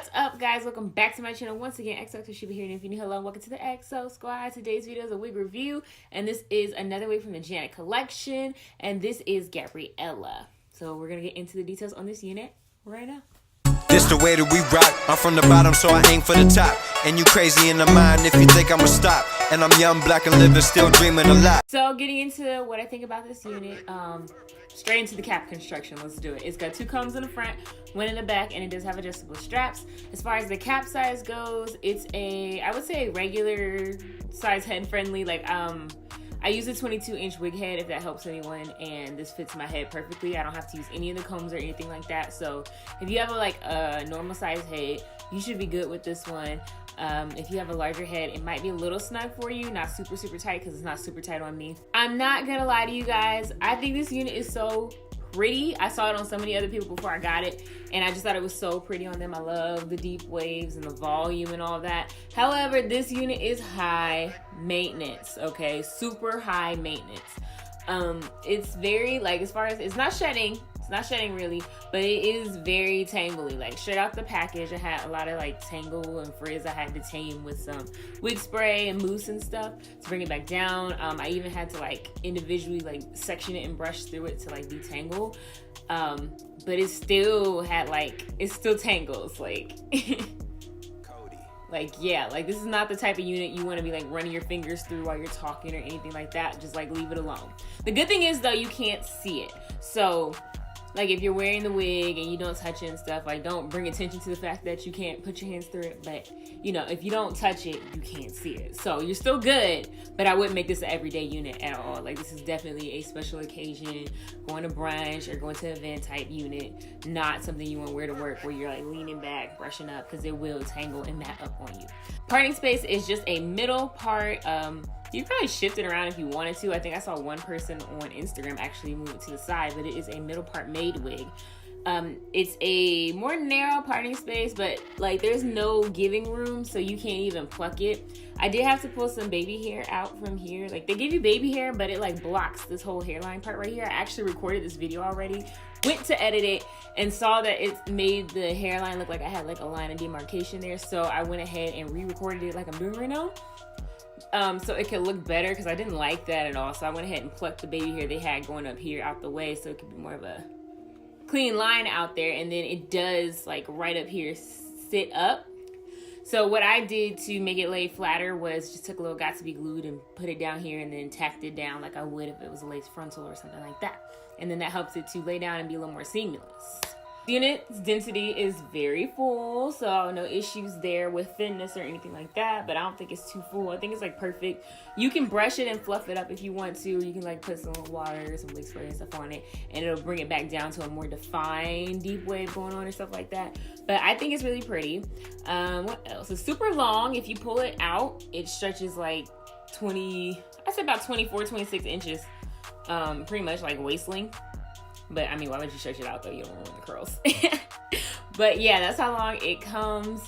What's up, guys? Welcome back to my channel once again. XO Sheba here, and if you're new, hello, welcome to the XO Squad. Today's video is a wig review, and this is another wig from the Janet collection, and this is Gabriella. So we're gonna get into the details on this unit right now. This the way that we rock. I'm from the bottom, so I aim for the top. And you crazy in the mind if you think I'ma stop. And I'm young, black, and living, still dreaming a lot. So getting into what I think about this unit, straight into the cap construction. Let's do it. It's got two combs in the front, one in the back, and it does have adjustable straps. As far as the cap size goes, it's I would say a regular size head friendly. Like I use a 22-inch wig head if that helps anyone, and this fits my head perfectly. I don't have to use any of the combs or anything like that. So if you have a normal size head, you should be good with this one. If you have a larger head, it might be a little snug for you, not super tight, because it's not super tight on me. I'm not gonna lie to you guys, I think this unit is so pretty. I saw it on so many other people before I got it, and I just thought it was so pretty on them. I love the deep waves and the volume and all that. However, this unit is high maintenance, okay? Super high maintenance. It's very, as far as, it's not shedding really, but it is very tangly. Like straight out the package, I had a lot of tangle and frizz I had to tame with some wig spray and mousse and stuff to bring it back down. I even had to individually section it and brush through it to detangle. But it still had it still tangles yeah, this is not the type of unit you want to be running your fingers through while you're talking or anything like that. Just leave it alone. The good thing is though, you can't see it. So if you're wearing the wig and you don't touch it and stuff, don't bring attention to the fact that you can't put your hands through it. But, if you don't touch it, you can't see it. So you're still good, but I wouldn't make this an everyday unit at all. This is definitely a special occasion, going to brunch or going to an event type unit, not something you want to wear to work where you're leaning back, brushing up, because it will tangle and mat up on you. Parting space is just a middle part. You can probably shift it around if you wanted to. I think I saw one person on Instagram actually move it to the side, but it is a middle part made wig. It's a more narrow parting space, but there's no giving room, so you can't even pluck it. I did have to pull some baby hair out from here. They give you baby hair, but it blocks this whole hairline part right here. I actually recorded this video already, went to edit it, and saw that it made the hairline look like I had a line of demarcation there. So I went ahead and re-recorded it like I'm doing right now. So it could look better, because I didn't like that at all. So I went ahead and plucked the baby hair they had going up here out the way, so it could be more of a clean line out there. And then it does right up here sit up. So what I did to make it lay flatter was just took a little got to be glued and put it down here and then tacked it down like I would if it was a lace frontal or something like that. And then that helps it to lay down and be a little more seamless. The unit's density is very full, so no issues there with thinness or anything like that, but I don't think it's too full. I think it's perfect. You can brush it and fluff it up if you want to. You can put some water, some wig spray and stuff on it, and it'll bring it back down to a more defined deep wave going on or stuff like that. But I think it's really pretty. What else? It's super long. If you pull it out, it stretches 20, I'd say about 24, 26 inches. Pretty much waist length. But I mean, why would you stretch it out though? You don't want the curls. But yeah, that's how long it comes.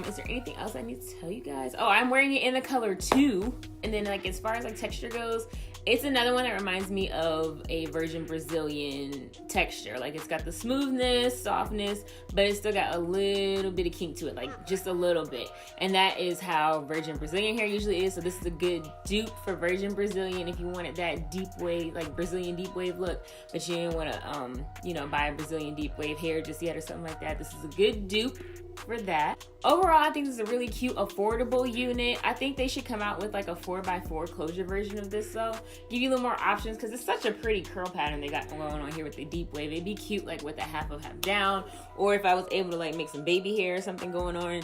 Is there anything else I need to tell you guys? Oh, I'm wearing it in the color 2. And then as far as texture goes, it's another one that reminds me of a Virgin Brazilian texture. It's got the smoothness, softness, but it's still got a little bit of kink to it, just a little bit. And that is how Virgin Brazilian hair usually is. So this is a good dupe for Virgin Brazilian if you wanted that deep wave, Brazilian deep wave look, but you didn't want to, buy a Brazilian deep wave hair just yet or something like that. This is a good dupe for that. Overall, I think this is a really cute, affordable unit. I think they should come out with a 4x4 closure version of this though. Give you a little more options, because it's such a pretty curl pattern they got going on here with the deep wave. It'd be cute with a half up, half down, or if I was able to make some baby hair or something going on,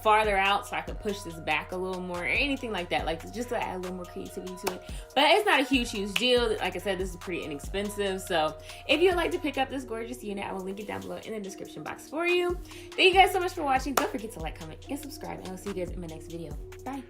farther out, so I could push this back a little more or anything like that, just to add a little more creativity to it. But it's not a huge deal. Like I said, this is pretty inexpensive. So if you'd like to pick up this gorgeous unit, I will link it down below in the description box for you. Thank you guys so much for watching. Don't forget to comment and subscribe, and I'll see you guys in my next video. Bye.